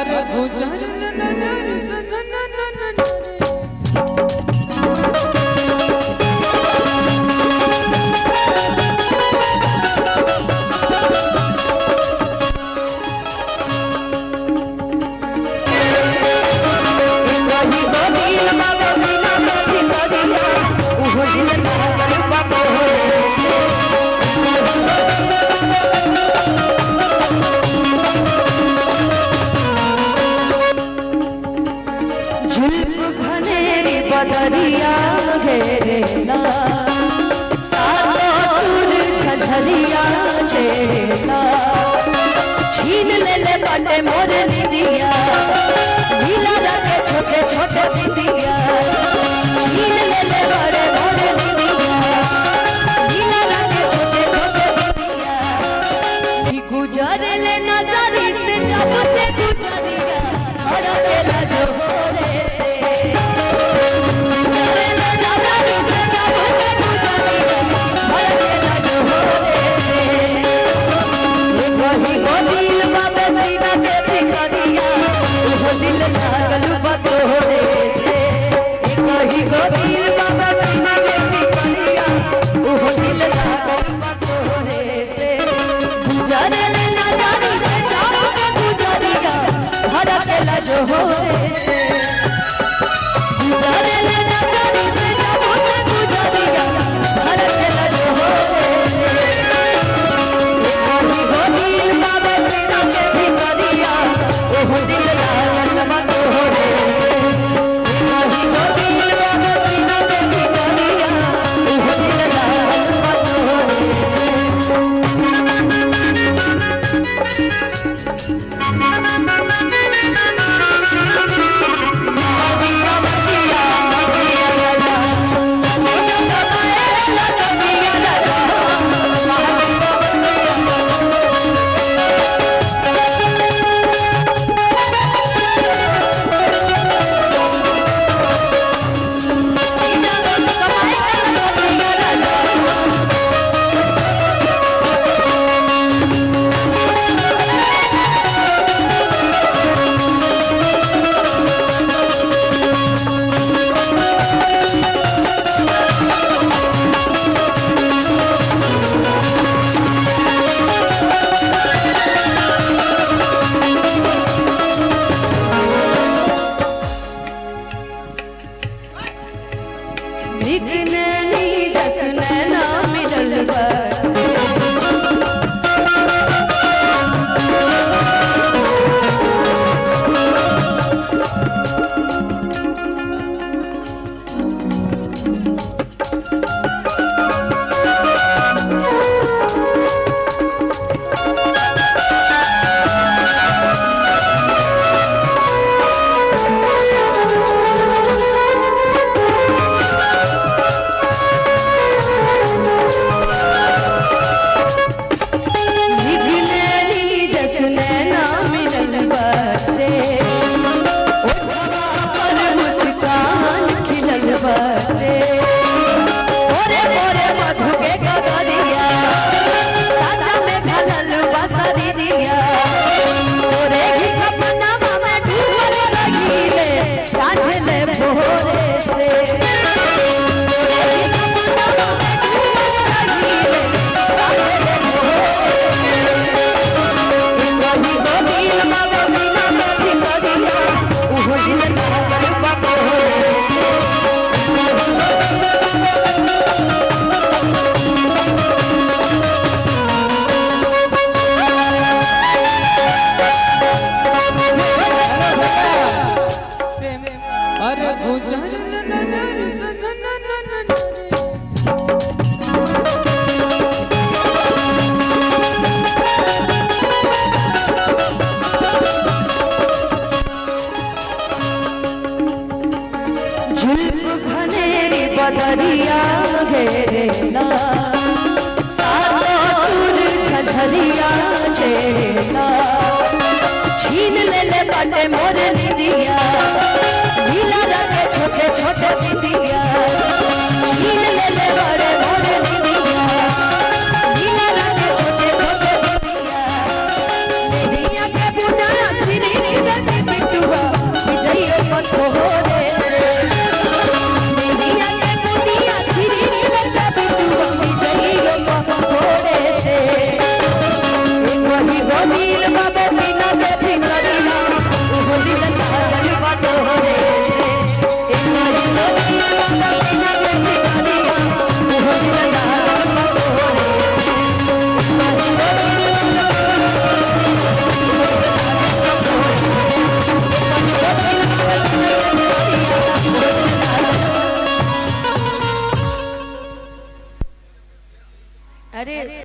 अरे गुजर नजर सनन बदरिया घेरेला सातो सुर झझरिया छेड़ेला छीन ले बाटे मोर निदिया नीला रखे छोटे छोटे बिंदिया छीन ले बड़े बड़े निदिया नीला रखे छोटे छोटे बिंदिया गुजर ले नजरी से जब ते गुजरिया धड़केला जो होरे दिल लागल बतोरे से कही गो दिल बाबा सीना के पिकरिया ओह दिल लागल बतोरे से गुजर ले नजरी से जाओ के गुजरिया धड़केला जो होरे से गुजर ले नजरी से जाओ के गुजरिया धड़केला जो होरे से कही गो दिल बाबा सीना के पिकरिया ओह दिल लागल बतोरे से कही गो दिल बाबा सीना के पिकरिया ओह दिल लागल बतोरे से बदरिया घेरेला सातो सुर झझरिया छेड़ेला छीन ले बाटे मोर निदिया नीला रखे छोटे छोटे बिंदिया छीन ले बड़े बड़े निदिया नीला रखे छोटे छोटे बिंदिया के बुना छिरी दिल बाबा सीना